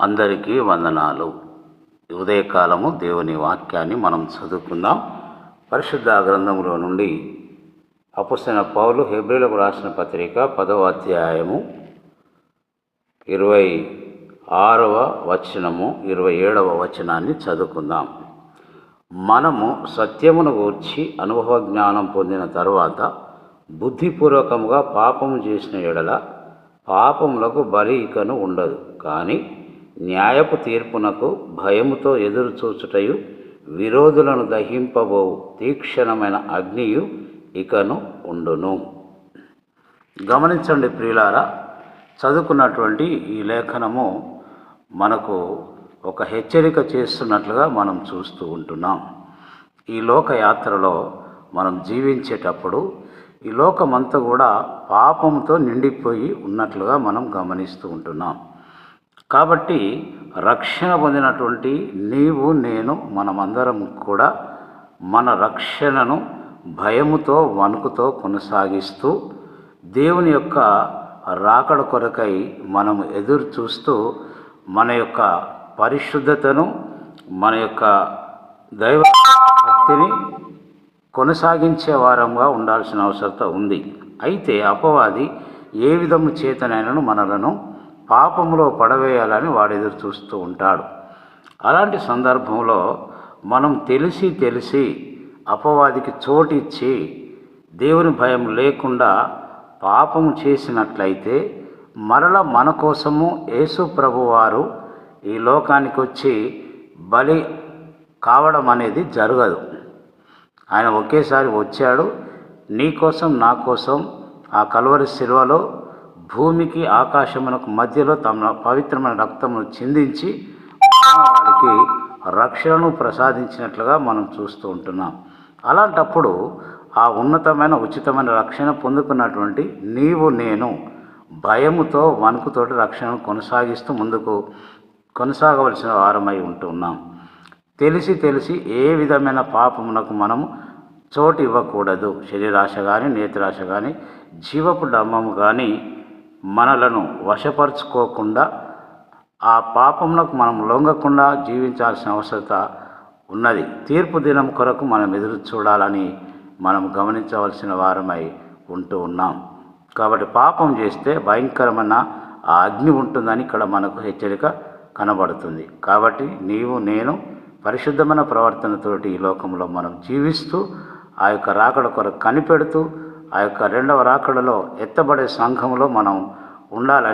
అందరికీ వందనాలు. ఉదయకాలము దేవుని వాక్యాన్ని మనం చదువుకుందాం. పరిశుద్ధ గ్రంథంలో నుండి అపొస్తలుడైన పౌలు హెబ్రీయులకు రాసిన పత్రిక 10వ అధ్యాయము 26వ వచనము 27వ వచనాన్ని చదువుకుందాం. మనము సత్యమును గూర్చి అనుభవ జ్ఞానం పొందిన తరువాత బుద్ధిపూర్వకముగా పాపము చేసిన ఎడల పాపములకు బలి ఇకను ఉండదు, కానీ న్యాయపు తీర్పునకు భయముతో ఎదురు చూచుటయు విరోధులను దహింపబో తీక్షణమైన అగ్నియు ఇకను ఉండును. గమనించండి ప్రియులారా, చదువుకున్నటువంటి ఈ లేఖనము మనకు ఒక హెచ్చరిక చేస్తున్నట్లుగా మనం చూస్తూ ఉంటున్నాం. ఈ లోక యాత్రలో మనం జీవించేటప్పుడు ఈ లోకమంతా కూడా పాపంతో నిండిపోయి ఉన్నట్లుగా మనం గమనిస్తూ ఉంటున్నాం. కాబట్టి రక్షణ పొందినటువంటి నీవు నేను మనమందరం కూడా మన రక్షణను భయముతో వణుకుతో కొనసాగిస్తూ దేవుని యొక్క రాకడ కొరకై మనం ఎదురు చూస్తూ మన యొక్క పరిశుద్ధతను మన యొక్క దైవ భక్తిని కొనసాగించే వారంగా ఉండాల్సిన అవసరత ఉంది. అయితే అపవాది ఏ విధము చేతనైనను మనలను పాపములో పడవేయాలని వాడు ఎదురు చూస్తూ ఉంటాడు. అలాంటి సందర్భంలో మనం తెలిసి అపవాదికి చోటిచ్చి దేవుని భయం లేకుండా పాపము చేసినట్లయితే మరల మన కోసము యేసు ప్రభువారు ఈ లోకానికి వచ్చి బలి కావడం అనేది జరగదు. ఆయన ఒకేసారి వచ్చాడు, నీ కోసం నా కోసం ఆ కల్వరి శిలువలో భూమికి ఆకాశమునకు మధ్యలో తమ పవిత్రమైన రక్తమును చిందించి వారికి రక్షణను ప్రసాదించినట్లుగా మనం చూస్తూ ఉంటున్నాం. అలాంటప్పుడు ఆ ఉన్నతమైన ఉచితమైన రక్షణ పొందుకున్నటువంటి నీవు నేను భయముతో వణుకుతోటి రక్షణను కొనసాగిస్తూ ముందుకు కొనసాగవలసిన వారమై ఉంటున్నాం. తెలిసి ఏ విధమైన పాపమునకు మనము చోటు ఇవ్వకూడదు. శరీరాశ కానీ నేత్రాశ కానీ జీవపు డంబము కానీ మనలను వశపరుచుకోకుండా ఆ పాపమునకు మనం లొంగకుండా జీవించాల్సిన అవసరత ఉన్నది. తీర్పు దినం కొరకు మనం ఎదురు చూడాలని మనం గమనించవలసిన వారమై ఉంటూ ఉన్నాం. కాబట్టి పాపం చేస్తే భయంకరమైన ఆ అగ్ని ఉంటుందని ఇక్కడ మనకు హెచ్చరిక కనబడుతుంది. కాబట్టి నీవు నేను పరిశుద్ధమైన ప్రవర్తనతోటి ఈ లోకంలో మనం జీవిస్తూ ఆ యొక్క రాకడ కొరకు కనిపెడుతూ ఆ యొక్క రెండవ రాకడలో ఎత్తబడే సంఘంలో మనం ఉండాలని